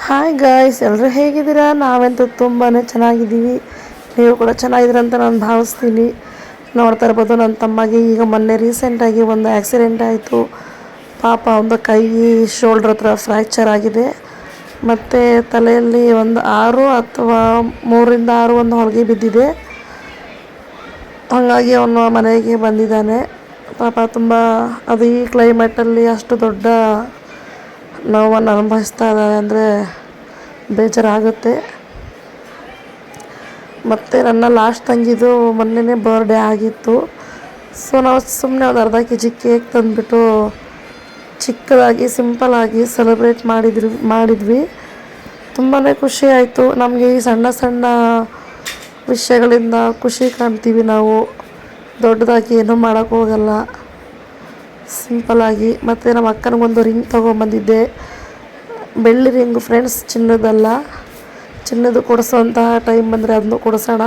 Hi guys, ಎಲ್ಲರೂ ಹೇಗಿದ್ದೀರಾ? ನಾವಂತೂ ತುಂಬಾ ಚೆನ್ನಾಗಿದ್ದೀವಿ. ನೀವು ಕೂಡ ಚೆನ್ನಾಗಿದ್ದೀರ ಅಂತ ನಾನು ಭಾವಿಸ್ತೀನಿ. ನೋಡ್ತಾ ಇರ್ಬೋದು, ನನ್ನ ತಮ್ಮಗೆ ಈಗ ಮೊನ್ನೆ ರೀಸೆಂಟಾಗಿ ಒಂದು ಆ್ಯಕ್ಸಿಡೆಂಟ್ ಆಯಿತು. ಪಾಪ ಒಂದು ಕೈ ಶೋಲ್ಡ್ರ್ ಹತ್ರ ಫ್ರ್ಯಾಕ್ಚರ್ ಆಗಿದೆ. ಮತ್ತು ತಲೆಯಲ್ಲಿ ಒಂದು 6 ಅಥವಾ 3ರಿಂದ 6 ಒಂದು ಹೊಲಿಗೆ ಬಿದ್ದಿದೆ. ಹಾಗಾಗಿ ಅವನು ಮನೆಗೆ ಬಂದಿದ್ದಾನೆ. ಪಾಪ ತುಂಬ ಅದು ಈ ಕ್ಲೈಮೇಟಲ್ಲಿ ಅಷ್ಟು ದೊಡ್ಡ ನೋವನ್ನು ಅನುಭವಿಸ್ತಾ ಇದ್ದಾರೆ ಅಂದರೆ ಬೇಜಾರಾಗುತ್ತೆ. ಮತ್ತು ನನ್ನ ಲಾಸ್ಟ್ ತಂಗಿದು ಮೊನ್ನೆನೇ ಬರ್ಡೇ ಆಗಿತ್ತು. ಸೊ ನಾವು ಸುಮ್ಮನೆ ಒಂದು ಅರ್ಧ ಕೆ ಜಿ ಕೇಕ್ ತಂದುಬಿಟ್ಟು ಚಿಕ್ಕದಾಗಿ ಸಿಂಪಲಾಗಿ ಸೆಲೆಬ್ರೇಟ್ ಮಾಡಿದ್ವಿ. ತುಂಬಾ ಖುಷಿ ಆಯಿತು. ನಮಗೆ ಈ ಸಣ್ಣ ಸಣ್ಣ ವಿಷಯಗಳಿಂದ ಖುಷಿ ಕಾಣ್ತೀವಿ ನಾವು. ದೊಡ್ಡದಾಗಿ ಏನೂ ಮಾಡೋಕ್ಕೆ ಹೋಗಲ್ಲ, ಸಿಂಪಲಾಗಿ. ಮತ್ತು ನಮ್ಮ ಅಕ್ಕನಿಗೊಂದು ರಿಂಗ್ ತೊಗೊಂಬಂದಿದ್ದೆ, ಬೆಳ್ಳಿ ರಿಂಗು ಫ್ರೆಂಡ್ಸ್, ಚಿನ್ನದಲ್ಲ. ಚಿನ್ನದು ಕೊಡಿಸೋಂತಹ ಟೈಮ್ ಬಂದರೆ ಅದನ್ನು ಕೊಡಿಸೋಣ.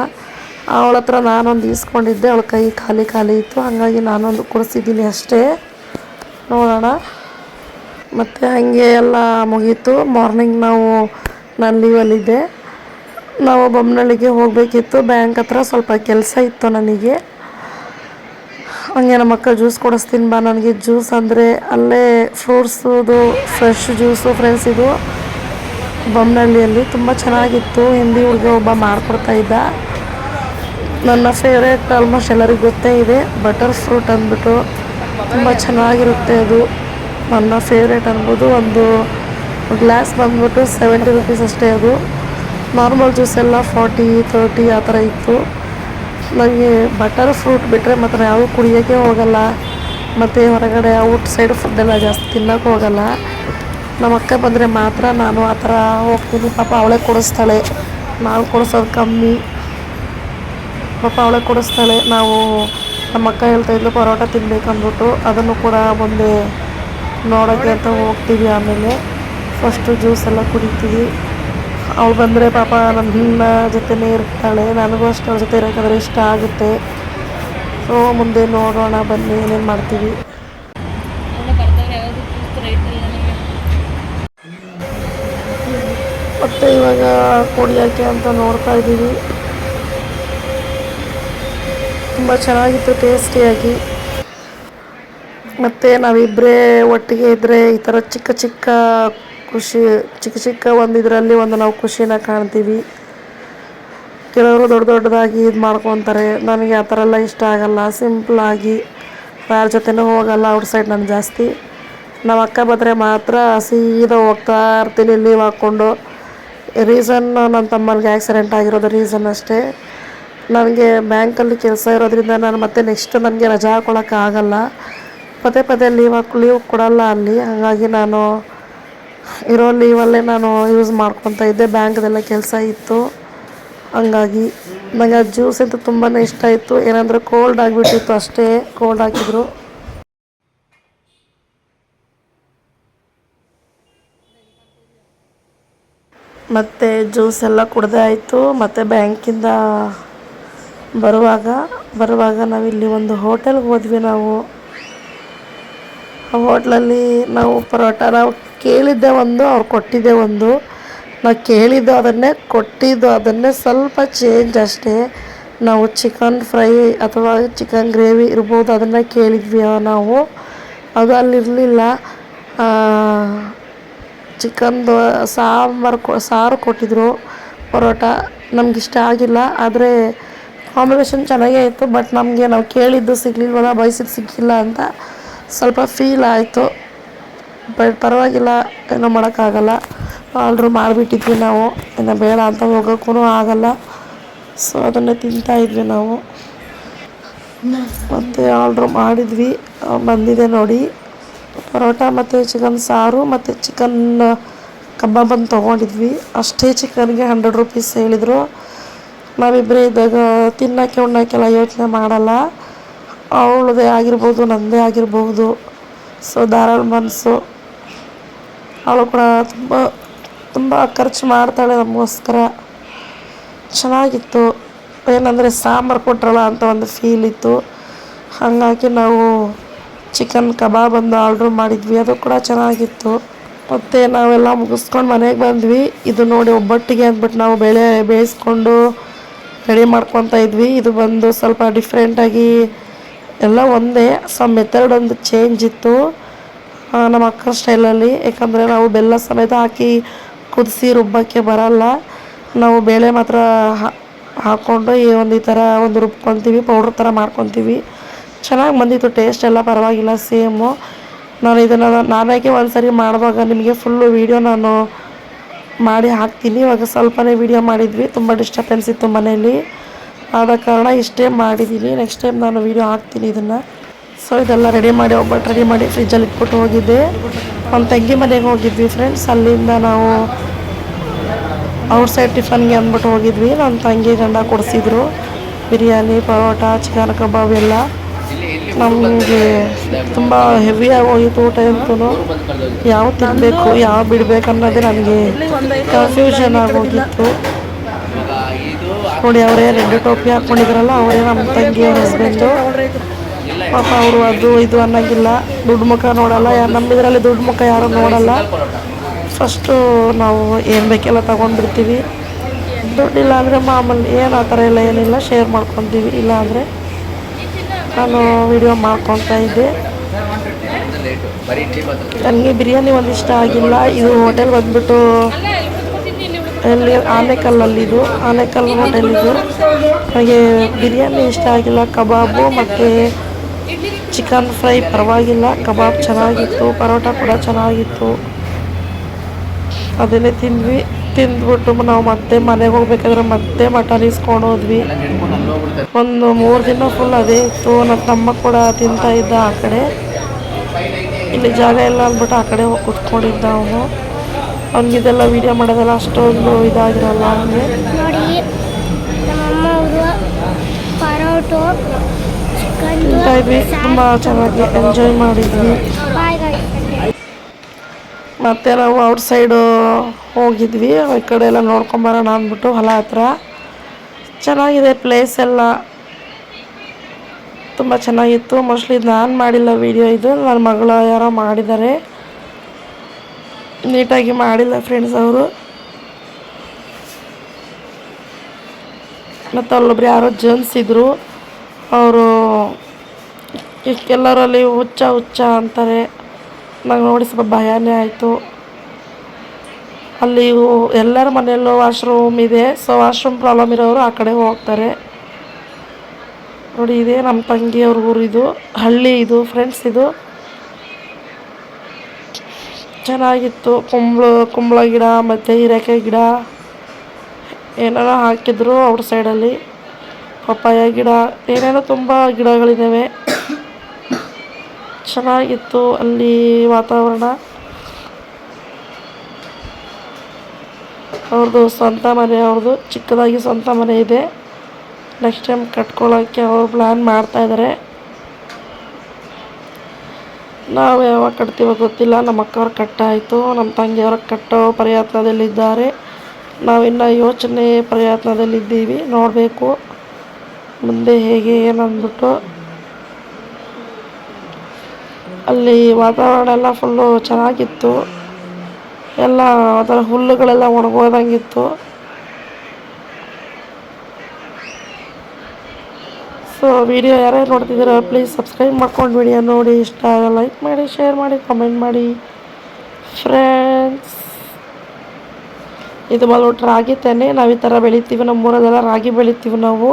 ಅವಳ ಹತ್ರ ನಾನೊಂದು ಈಸ್ಕೊಂಡಿದ್ದೆ, ಅವಳ ಕೈ ಖಾಲಿ ಇತ್ತು, ಹಾಗಾಗಿ ನಾನೊಂದು ಕೊಡಿಸಿದ್ದೀನಿ ಅಷ್ಟೇ. ನೋಡೋಣ. ಮತ್ತು ಹಾಗೆ ಎಲ್ಲ ಮುಗೀತು. ಮಾರ್ನಿಂಗ್ ನಾನು ಲೀವಲ್ಲಿದ್ದೆ. ನಾವು ಬೊಮ್ಮನಹಳ್ಳಿಗೆ ಹೋಗಬೇಕಿತ್ತು, ಬ್ಯಾಂಕ್ ಹತ್ರ ಸ್ವಲ್ಪ ಕೆಲಸ ಇತ್ತು ನನಗೆ. ಹಂಗೆ ನಮ್ಮ ಅಕ್ಕ ಜ್ಯೂಸ್ ಕೊಡಿಸ್ತೀನಿ ಬಾ. ನನಗೆ ಜ್ಯೂಸ್ ಅಂದರೆ ಅಲ್ಲೇ ಫ್ರೂಟ್ಸುದು ಫ್ರೆಶ್ ಜ್ಯೂಸು ಫ್ರೆಂಡ್ಸ್. ಇದು ಬೊಮ್ಮನಹಳ್ಳಿಯಲ್ಲಿ ತುಂಬ ಚೆನ್ನಾಗಿತ್ತು. ಹಿಂದಿ ಹುಡುಗ ಒಬ್ಬ ಮಾಡಿಕೊಡ್ತಾಯಿದ್ದ. ನನ್ನ ಫೇವ್ರೇಟ್ ಆಲ್ಮೋಸ್ಟ್ ಎಲ್ಲರಿಗೂ ಗೊತ್ತೇ ಇದೆ, ಬಟರ್ ಫ್ರೂಟ್ ಅಂದ್ಬಿಟ್ಟು. ತುಂಬ ಚೆನ್ನಾಗಿರುತ್ತೆ ಅದು, ನನ್ನ ಫೇವ್ರೇಟ್ ಅನ್ಬೋದು. ಒಂದು ಗ್ಲಾಸ್ ಬಂದ್ಬಿಟ್ಟು 70 ರುಪೀಸ್ ಅಷ್ಟೇ. ಅದು ನಾರ್ಮಲ್ ಜ್ಯೂಸ್ ಎಲ್ಲ 40, 30 ಆ ಥರ ಇತ್ತು. ನನಗೆ ಬಟರ್ ಫ್ರೂಟ್ ಬಿಟ್ಟರೆ ಮಾತ್ರ ಯಾವುದು ಕುಡಿಯೋಕ್ಕೆ ಹೋಗಲ್ಲ. ಮತ್ತು ಹೊರಗಡೆ ಔಟ್ ಸೈಡ್ ಫುಡ್ಡೆಲ್ಲ ಜಾಸ್ತಿ ತಿನ್ನೋಕ್ಕೆ ಹೋಗಲ್ಲ. ನಮ್ಮ ಅಕ್ಕ ಬಂದರೆ ಮಾತ್ರ ನಾನು ಆ ಥರ ಹೋಗ್ತೀನಿ. ಪಾಪ ಅವಳೇ ಕೊಡಿಸ್ತಾಳೆ, ನಾವು ಕೊಡಿಸೋದು ಕಮ್ಮಿ. ಪಾಪ ಅವಳೇ ಕೊಡಿಸ್ತಾಳೆ. ನಮ್ಮ ಅಕ್ಕ ಹೇಳ್ತಾಯಿದ್ಲು ಪರೋಟ ತಿನ್ನಬೇಕಂದ್ಬಿಟ್ಟು, ಅದನ್ನು ಕೂಡ ಮುಂದೆ ನೋಡೋಕ್ಕೆ ಅಂತ ಹೋಗ್ತೀವಿ. ಆಮೇಲೆ ಫಸ್ಟು ಜ್ಯೂಸೆಲ್ಲ ಕುಡಿತೀವಿ. ಅವಳು ಬಂದರೆ ಪಾಪ ನನ್ನ ಜೊತೆನೇ ಇರ್ತಾಳೆ. ನನಗೂ ಅಷ್ಟು ಅವ್ಳ ಜೊತೆ ಇರೋಕ್ಕಾದ್ರೆ ಇಷ್ಟ ಆಗುತ್ತೆ. ಸೊ ಮುಂದೆ ನೋಡೋಣ, ಬನ್ನಿ ಏನೇನು ಮಾಡ್ತೀವಿ. ಮತ್ತು ಇವಾಗ ಕುಡಿಯೋಕ್ಕೆ ಅಂತ ನೋಡ್ತಾ ಇದ್ದೀವಿ. ತುಂಬ ಚೆನ್ನಾಗಿತ್ತು, ಟೇಸ್ಟಿಯಾಗಿ. ಮತ್ತು ನಾವಿಬ್ಬರೇ ಒಟ್ಟಿಗೆ ಇದ್ದರೆ ಈ ಥರ ಚಿಕ್ಕ ಚಿಕ್ಕ ಒಂದು ಇದರಲ್ಲಿ ಒಂದು ನಾವು ಖುಷಿನ ಕಾಣ್ತೀವಿ. ಕೆಲವರು ದೊಡ್ಡದಾಗಿ ಇದು ಮಾಡ್ಕೊತಾರೆ. ನನಗೆ ಆ ಥರ ಎಲ್ಲ ಇಷ್ಟ ಆಗಲ್ಲ. ಸಿಂಪಲಾಗಿ ಯಾರ ಜೊತೆನೂ ಹೋಗಲ್ಲ ಔಟ್ ಸೈಡ್ ನಾನು ಜಾಸ್ತಿ. ನಮ್ಮ ಅಕ್ಕ ಬಂದರೆ ಮಾತ್ರ ಸೀದಾ ಹೋಗ್ತಾ ಇರ್ತೀನಿ ಲೀವ್ ಹಾಕ್ಕೊಂಡು. ರೀಸನ್ ನನ್ನ ತಮ್ಮನಿಗೆ ಆ್ಯಕ್ಸಿಡೆಂಟ್ ಆಗಿರೋದು ರೀಸನ್ ಅಷ್ಟೇ. ನನಗೆ ಬ್ಯಾಂಕಲ್ಲಿ ಕೆಲಸ ಇರೋದ್ರಿಂದ ನಾನು ಮತ್ತೆ ನೆಕ್ಸ್ಟ್ ನನಗೆ ರಜಾ ಹಾಕ್ಕೊಳ್ಳೋಕ್ಕಾಗಲ್ಲ. ಪದೇ ಲೀವ್ ಕೊಡಲ್ಲ ಅಲ್ಲಿ. ಹಾಗಾಗಿ ನಾನು ಇರೋ ಲೀವಲ್ಲೇ ನಾನು ಯೂಸ್ ಮಾಡ್ಕೊತಾ ಇದ್ದೆ. ಬ್ಯಾಂಕ್ದೆಲ್ಲ ಕೆಲಸ ಇತ್ತು, ಹಂಗಾಗಿ ನನಗೆ ಆ ಜ್ಯೂಸ್ ಅಂತೂ ತುಂಬಾ ಇಷ್ಟ ಇತ್ತು. ಏನಂದರೆ ಕೋಲ್ಡ್ ಆಗಿಬಿಟ್ಟಿತ್ತು ಅಷ್ಟೇ, ಕೋಲ್ಡ್ ಹಾಕಿದ್ರು. ಮತ್ತು ಜ್ಯೂಸ್ ಎಲ್ಲ ಕುಡ್ದೇ ಆಯಿತು. ಮತ್ತು ಬ್ಯಾಂಕಿಂದ ಬರುವಾಗ ನಾವಿಲ್ಲಿ ಒಂದು ಹೋಟೆಲ್ಗೆ ಹೋದ್ವಿ. ಆ ಹೋಟ್ಲಲ್ಲಿ ನಾವು ಪರೋಟ ಕೇಳಿದ್ದೆ ಒಂದು, ಅವ್ರು ಕೊಟ್ಟಿದ್ದೆ ಒಂದು. ನಾವು ಕೇಳಿದ್ದು ಅದನ್ನೇ, ಕೊಟ್ಟಿದ್ದು ಅದನ್ನೇ, ಸ್ವಲ್ಪ ಚೇಂಜ್ ಅಷ್ಟೇ. ನಾವು ಚಿಕನ್ ಫ್ರೈ ಅಥವಾ ಚಿಕನ್ ಗ್ರೇವಿ ಇರ್ಬೋದು, ಅದನ್ನು ಕೇಳಿದ್ವಿ ನಾವು. ಅದು ಅಲ್ಲಿರಲಿಲ್ಲ. ಚಿಕನ್ದು ಸಾರು ಕೊಟ್ಟಿದ್ರು. ಪರೋಟ ನಮಗಿಷ್ಟ ಆಗಿಲ್ಲ, ಆದರೆ ಕಾಂಬಿನೇಷನ್ ಚೆನ್ನಾಗೇ ಇತ್ತು. ಬಟ್ ನಾವು ಕೇಳಿದ್ದು ಸಿಗಲಿಲ್ವಲ್ಲ, ಬಯಸಿದ್ದು ಸಿಕ್ಕಿಲ್ಲ ಅಂತ ಸ್ವಲ್ಪ ಫೀಲ್ ಆಯಿತು. ಬಟ್ ಪರವಾಗಿಲ್ಲ, ಏನೋ ಮಾಡೋಕ್ಕಾಗಲ್ಲ. ಆರ್ಡ್ರ್ ಮಾಡಿಬಿಟ್ಟಿದ್ವಿ ನಾವು, ಇನ್ನು ಬೇಡ ಅಂತ ಹೋಗೋಕ್ಕೂ ಆಗಲ್ಲ. ಸೊ ಅದನ್ನೇ ತಿಂತಾಯಿದ್ವಿ ನಾವು. ಮತ್ತು ಆರ್ಡ್ರ್ ಮಾಡಿದ್ವಿ, ಬಂದಿದೆ ನೋಡಿ. ಪರೋಟ ಮತ್ತು ಚಿಕನ್ ಸಾರು ಮತ್ತು ಚಿಕನ್ ಕಬಾಬನ್ನು ತೊಗೊಂಡಿದ್ವಿ. ಅಷ್ಟೇ ಚಿಕನ್ಗೆ 100 ರುಪೀಸ್ ಹೇಳಿದರು. ನಾವಿಬ್ಬರೇ ಇದ್ದಾಗ ತಿನ್ನೋಕ್ಕೆ ಉಣ್ಣೋಕ್ಕೆಲ್ಲ ಯೋಚನೆ ಮಾಡಲ್ಲ. ಅವಳದೇ ಆಗಿರ್ಬೋದು, ನನ್ನದೇ ಆಗಿರ್ಬೋದು. ಸೊ ಧಾರಾಳ ಮನಸ್ಸು. ಅವಳು ಕೂಡ ತುಂಬ ಖರ್ಚು ಮಾಡ್ತಾಳೆ ನಮಗೋಸ್ಕರ. ಚೆನ್ನಾಗಿತ್ತು. ಏನಂದರೆ ಸಾಂಬಾರು ಕೊಟ್ರಲ್ಲ ಅಂತ ಒಂದು ಫೀಲ್ ಇತ್ತು. ಹಾಗಾಗಿ ನಾವು ಚಿಕನ್ ಕಬಾಬ್ ಒಂದು ಆರ್ಡ್ರ್ ಮಾಡಿದ್ವಿ. ಅದು ಕೂಡ ಚೆನ್ನಾಗಿತ್ತು. ಮತ್ತು ನಾವೆಲ್ಲ ಮುಗಿಸ್ಕೊಂಡು ಮನೆಗೆ ಬಂದ್ವಿ. ಇದು ನೋಡಿ ಒಬ್ಬಟ್ಟಿಗೆ ಅಂದ್ಬಿಟ್ಟು ನಾವು ಬೇಳೆ ಬೇಯಿಸ್ಕೊಂಡು ರೆಡಿ ಮಾಡ್ಕೊತಾ ಇದ್ವಿ. ಇದು ಬಂದು ಸ್ವಲ್ಪ ಡಿಫ್ರೆಂಟಾಗಿ ಎಲ್ಲ ಒಂದೇ, ಮೆಥಡ್ ಒಂದು ಚೇಂಜ್ ಇತ್ತು ನಮ್ಮ ಅಕ್ಕ ಸ್ಟೈಲಲ್ಲಿ. ಯಾಕಂದರೆ ನಾವು ಬೆಲ್ಲ ಸಮೇತ ಹಾಕಿ ಕುದಿಸಿ ರುಬ್ಬಕ್ಕೆ ಬರಲ್ಲ. ನಾವು ಬೇಳೆ ಮಾತ್ರ ಹಾಕ್ಕೊಂಡು ಈ ಥರ ಒಂದು ರುಬ್ಕೊತೀವಿ, ಪೌಡ್ರ್ ಥರ ಮಾಡ್ಕೊತೀವಿ. ಚೆನ್ನಾಗಿ ಬಂದಿತ್ತು, ಟೇಸ್ಟ್ ಎಲ್ಲ ಪರವಾಗಿಲ್ಲ ಸೇಮು. ನಾನು ಇದನ್ನು ನಾನಾಗೆ ಒಂದು ಸರಿ ಮಾಡುವಾಗ ನಿಮಗೆ ಫುಲ್ಲು ವೀಡಿಯೋ ನಾನು ಮಾಡಿ ಹಾಕ್ತೀನಿ. ಇವಾಗ ಸ್ವಲ್ಪನೇ ವೀಡಿಯೋ ಮಾಡಿದ್ವಿ, ತುಂಬ ಡಿಸ್ಟರ್ಬೆನ್ಸ್ ಇತ್ತು ಮನೆಯಲ್ಲಿ, ಆದ ಕಾರಣ ಇಷ್ಟೇ ಮಾಡಿದ್ದೀನಿ. ನೆಕ್ಸ್ಟ್ ಟೈಮ್ ನಾನು ವೀಡಿಯೋ ಹಾಕ್ತೀನಿ ಇದನ್ನು. ಸೊ ಇದೆಲ್ಲ ರೆಡಿ ಮಾಡಿ ಒಬ್ಬಟ್ಟು ರೆಡಿ ಮಾಡಿ ಫ್ರಿಜ್ಜಲ್ಲಿ ಇಟ್ಬಿಟ್ಟು ಹೋಗಿದ್ದೆ. ಒಂದು ತಂಗಿ ಮನೆಗೆ ಹೋಗಿದ್ವಿ ಫ್ರೆಂಡ್ಸ್. ಅಲ್ಲಿಂದ ನಾವು ಔಟ್ಸೈಡ್ ಟಿಫನ್ಗೆ ಅಂದ್ಬಿಟ್ಟು ಹೋಗಿದ್ವಿ. ನನ್ನ ತಂಗಿ ಗಂಡ ಕೊಡಿಸಿದ್ರು ಬಿರಿಯಾನಿ, ಪರೋಟ, ಚಿಕನ್ ಕಬಾಬ್ ಎಲ್ಲ. ನಮಗೆ ತುಂಬ ಹೆವಿಯಾಗಿ ಹೋಗಿತ್ತು ಊಟ ಅಂತೂ. ಯಾವ ತಿನ್ನಬೇಕು ಯಾವ ಬಿಡಬೇಕು ಅನ್ನೋದೇ ನನಗೆ ಕನ್ಫ್ಯೂಷನ್ ಆಗೋಗಿತ್ತು. ನೋಡಿ ಅವರೇ ರೆಡ್ ಟೋಪಿ ಹಾಕ್ಕೊಂಡಿದ್ರಲ್ಲ, ಅವರೇ ನಮ್ಮ ತಂಗಿಯ ಹಸ್ಬೆಂಡು. ಪಾಪ ಅವರು ಅದು ಇದು ಅನ್ನೋಂಗಿಲ್ಲ, ದುಡ್ಡು ಮುಖ ನೋಡಲ್ಲ. ನಮ್ಮಿದ್ರಲ್ಲಿ ದುಡ್ಡು ಮುಖ ಯಾರು ನೋಡಲ್ಲ. ಫಸ್ಟು ನಾವು ಏನು ಬೇಕೆಲ್ಲ ತೊಗೊಂಡ್ಬಿಡ್ತೀವಿ. ದುಡ್ಡಿಲ್ಲ ಅಂದರೆ ಮಾಮೂಲಿ ಏನು ಆ ಥರ ಎಲ್ಲ ಏನಿಲ್ಲ, ಶೇರ್ ಮಾಡ್ಕೊತೀವಿ. ಇಲ್ಲ ಅಂದರೆ ನಾನು ವಿಡಿಯೋ ಮಾಡ್ಕೊತಾ ಇದ್ದೆ. ನನಗೆ ಬಿರಿಯಾನಿ ಒಂದು ಇಷ್ಟ ಆಗಿಲ್ಲ. ಇದು ಹೋಟೆಲ್ ಬಂದುಬಿಟ್ಟು ಎಲ್ಲಿ ಆನೆಕಲ್ಲಲ್ಲಿದು, ಆನೆಕಲ್ ಹೋಟೆಲ್ ಇದು. ನನಗೆ ಬಿರಿಯಾನಿ ಇಷ್ಟ ಆಗಿಲ್ಲ. ಕಬಾಬು ಮತ್ತು ಚಿಕನ್ ಫ್ರೈ ಪರವಾಗಿಲ್ಲ, ಕಬಾಬ್ ಚೆನ್ನಾಗಿತ್ತು, ಪರೋಟ ಕೂಡ ಚೆನ್ನಾಗಿತ್ತು. ಅದನ್ನೇ ತಿಂದ್ವಿ. ತಿಂದ್ಬಿಟ್ಟು ನಾವು ಮತ್ತೆ ಮನೆಗೆ ಹೋಗ್ಬೇಕಾದ್ರೆ ಮತ್ತೆ ಮಟನ್ ಇಸ್ಕೊಂಡು ಹೋದ್ವಿ. ಒಂದು 3 ದಿನ ಫುಲ್ ಅದೇ ಇತ್ತು. ನನ್ನ ತಮ್ಮ ಕೂಡ ತಿಂತಾ ಇದ್ದ ಆ ಕಡೆ. ಇಲ್ಲಿ ಜಾಗ ಇಲ್ಲ ಅಂದ್ಬಿಟ್ಟು ಆ ಕಡೆ ಹೋಗಿ ಕುತ್ಕೊಂಡಿದ್ದ ಅವನು. ಅವ್ನಿಗಿದೆಲ್ಲ ವೀಡಿಯೋ ಮಾಡೋದೆಲ್ಲ ಅಷ್ಟೊಂದು ಇದಾಗಿರಲ್ಲ ಅವನಿಗೆ. ತಿಂತಾ ಇದ್ವಿ, ತುಂಬ ಚೆನ್ನಾಗಿ ಎಂಜಾಯ್ ಮಾಡಿದ್ವಿ. ಮತ್ತು ನಾವು ಔಟ್ಸೈಡು ಹೋಗಿದ್ವಿ, ಈ ಕಡೆ ಎಲ್ಲ ನೋಡ್ಕೊಂಬರೋಣ ಅಂದ್ಬಿಟ್ಟು ಹೊಲ ಹತ್ರ. ಚೆನ್ನಾಗಿದೆ ಪ್ಲೇಸ್ ಎಲ್ಲ, ತುಂಬ ಚೆನ್ನಾಗಿತ್ತು. ಮೋಸ್ಟ್ಲಿ ನಾನು ಮಾಡಿಲ್ಲ ವೀಡಿಯೋ, ಇದು ನನ್ನ ಮಗಳ ಯಾರೋ ಮಾಡಿದ್ದಾರೆ. ನೀಟಾಗಿ ಮಾಡಿಲ್ಲ ಫ್ರೆಂಡ್ಸ್ ಅವರು. ಮತ್ತು ಅಲ್ಲೊಬ್ರು ಯಾರೋ ಜೆಂಟ್ಸ್ ಇದ್ದರು, ಅವರು ಎಲ್ಲರಲ್ಲಿ ಹುಚ್ಚ ಅಂತಾರೆ. ನಂಗೆ ನೋಡಿ ಸ್ವಲ್ಪ ಭಯನೇ ಆಯಿತು. ಅಲ್ಲಿ ಎಲ್ಲರ ಮನೆಯಲ್ಲೂ ವಾಶ್ರೂಮ್ ಇದೆ. ಸೊ ವಾಶ್ರೂಮ್ ಪ್ರಾಬ್ಲಮ್ ಇರೋರು ಆ ಕಡೆ ಹೋಗ್ತಾರೆ. ನೋಡಿ ಇದೆ ನಮ್ಮ ತಂಗಿಯವ್ರ ಊರು, ಇದು ಹಳ್ಳಿ ಇದು ಫ್ರೆಂಡ್ಸ್. ಇದು ಚೆನ್ನಾಗಿತ್ತು. ಕುಂಬಳ ಗಿಡ ಮತ್ತು ಹೀರೆಕಾಯಿ ಗಿಡ ಏನೇನೋ ಹಾಕಿದ್ರು ಔಟ್ ಸೈಡಲ್ಲಿ. ಪಪ್ಪಾಯ ಗಿಡ ಏನೇನೋ ತುಂಬ ಗಿಡಗಳಿದ್ದಾವೆ. ಚೆನ್ನಾಗಿತ್ತು ಅಲ್ಲಿ ವಾತಾವರಣ. ಅವ್ರದ್ದು ಸ್ವಂತ ಮನೆ, ಅವ್ರದ್ದು ಚಿಕ್ಕದಾಗಿ ಸ್ವಂತ ಮನೆ ಇದೆ. ನೆಕ್ಸ್ಟ್ ಟೈಮ್ ಕಟ್ಕೊಳ್ಳೋಕ್ಕೆ ಅವ್ರು ಪ್ಲ್ಯಾನ್ ಮಾಡ್ತಾಯಿದ್ದಾರೆ. ನಾವು ಯಾವಾಗ ಕಟ್ತೀವೋ ಗೊತ್ತಿಲ್ಲ. ನಮ್ಮ ಅಕ್ಕವ್ರು ಕಟ್ಟಾಯಿತು, ನಮ್ಮ ತಂಗಿಯವ್ರ ಕಟ್ಟೋ ಪ್ರಯತ್ನದಲ್ಲಿದ್ದಾರೆ. ನಾವಿನ್ನು ಯೋಚನೆ ಪ್ರಯತ್ನದಲ್ಲಿದ್ದೀವಿ. ನೋಡಬೇಕು ಮುಂದೆ ಹೇಗೆ ಏನಂದ್ಬಿಟ್ಟು. ಅಲ್ಲಿ ವಾತಾವರಣ ಎಲ್ಲ ಫುಲ್ಲು ಚೆನ್ನಾಗಿತ್ತು. ಎಲ್ಲ ಅದರ ಹುಲ್ಲುಗಳೆಲ್ಲ ಒಣಗೋದಂಗಿತ್ತು. ಸೊ ವಿಡಿಯೋ ಯಾರ್ಯಾರು ನೋಡ್ತಿದ್ದೀರೋ ಪ್ಲೀಸ್ ಸಬ್ಸ್ಕ್ರೈಬ್ ಮಾಡ್ಕೊಂಡು ವಿಡಿಯೋ ನೋಡಿ. ಇಷ್ಟ ಲೈಕ್ ಮಾಡಿ, ಶೇರ್ ಮಾಡಿ, ಕಮೆಂಟ್ ಮಾಡಿ ಫ್ರೆಂಡ್ಸ್. ಇದು ಬಂದ್ಬಿಟ್ಟು ರಾಗಿ ತೆನೆ. ನಾವು ಈ ಥರ ಬೆಳಿತೀವಿ, ನಮ್ಮೂರಲ್ಲೆಲ್ಲ ರಾಗಿ ಬೆಳಿತೀವಿ ನಾವು.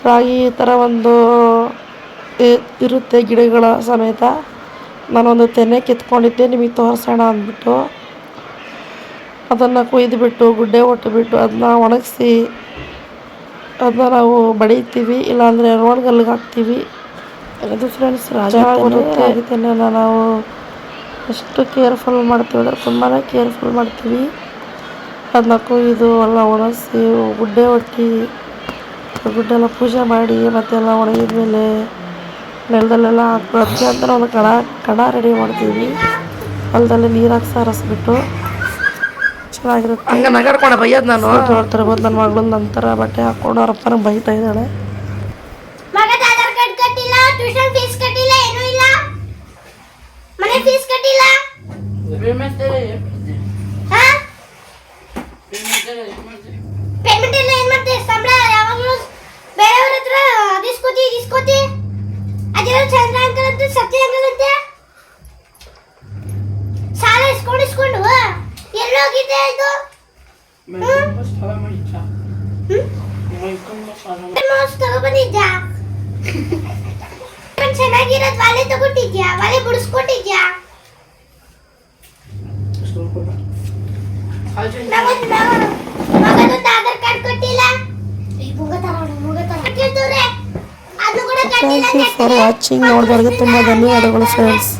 ರಾಗಿ ಈ ಥರ ಒಂದು ಇರುತ್ತೆ ಗಿಡಗಳ ಸಮೇತ. ನಾನೊಂದು ತೆನೆ ಕಿತ್ಕೊಂಡಿದ್ದೆ, ನಿಮಗೆ ತೋರಿಸೋಣ ಅಂದ್ಬಿಟ್ಟು. ಅದನ್ನು ಕೊಯ್ದುಬಿಟ್ಟು ಗುಡ್ಡೆ ಒಟ್ಟುಬಿಟ್ಟು ಅದನ್ನ ಒಣಗಿಸಿ ಅದನ್ನ ನಾವು ಬಡಿತೀವಿ, ಇಲ್ಲಾಂದರೆ ರೋಡ್ಗಲ್ಗೆ ಹಾಕ್ತೀವಿ. ಅದು ಫ್ರೆಂಡ್ಸ್ ರಾಗಿ ತೆನೆನ ನಾವು ಎಷ್ಟು ಕೇರ್ಫುಲ್ ಮಾಡ್ತೀವಿ ಅಂದರೆ ತುಂಬಾ ಕೇರ್ಫುಲ್ ಮಾಡ್ತೀವಿ. ಅದನ್ನ ಕೊಯ್ದು ಎಲ್ಲ ಒಣಗಿಸಿ ಗುಡ್ಡೆ ಒಟ್ಟಿ ಗುಡ್ಡೆಲ್ಲ ಪೂಜೆ ಮಾಡಿ ಮತ್ತೆಲ್ಲ ಒಣಗಿದ್ಮೇಲೆ ನೆಲದಲ್ಲೆಲ್ಲ ಹಾಕೋದಕ್ಕೆ ಅಂತ ಒಂದು ಕಡ ರೆಡಿ ಮಾಡ್ತೀವಿ. ಹೊಲದಲ್ಲಿ ನೀರಾಗಿ ಸಾರಿಸ್ಬಿಟ್ಟು ಚೆನ್ನಾಗಿರುತ್ತೆ. ಹಂಗೆ ನಗಾಡ್ಕೊಂಡು ಬೈಯೋದು ನಾನು ತರ್ಬೋದು. ನನ್ನ ಮಗಳು ನಂತರ ಬಟ್ಟೆ ಹಾಕ್ಕೊಂಡು ಅವ್ರ ಅಪ್ಪನ ಬೈತಾ ಇದ್ದಾಳೆ. ಪೇಮೆಂಟ್ ಹಾ ಪೇಮೆಂಟ್ ಎಲ್ಲ ಏನ್ ಮಾಡ್ತೀಯ ಸಂಬಳ ಯಾವಾಗಲೂ ಬೇರೆಯವ್ರ ಹತ್ರ ಇಸ್ಕೋತಿ ಅದೆಲ್ಲ ಚಂದ್ರ ಅಂಕಲ್ ಅಂತ ಸತ್ಯ ಅಂಕಲ್ ಅಂತ ಸಾಲ ಇಸ್ಕೊಂಡು ಎಲ್ಲೋಗಿದೆ ಇದು ತಗೊಬಂದಿದ್ಯಾ ಚೆನ್ನಾಗಿರೋದು ವಾಲೆ ತಗೊಂಡಿದ್ಯಾ ವಾಲೆ ಬಿಡಿಸ್ಕೊಟ್ಟಿದ್ಯಾ ಮಗನೊಂದು ಆಧಾರ್ ಕಾರ್ಡ್ ಕೊಟ್ಟಿಲ್ಲ ಅದು ಕೂಡ ಥ್ಯಾಂಕ್ ಯು ಫಾರ್ ವಾಚಿಂಗ್. ನೋಡಿದವ್ರಿಗೆ ತುಂಬ ಧನ್ಯವಾದಗಳು ಫ್ರೆಂಡ್ಸ್.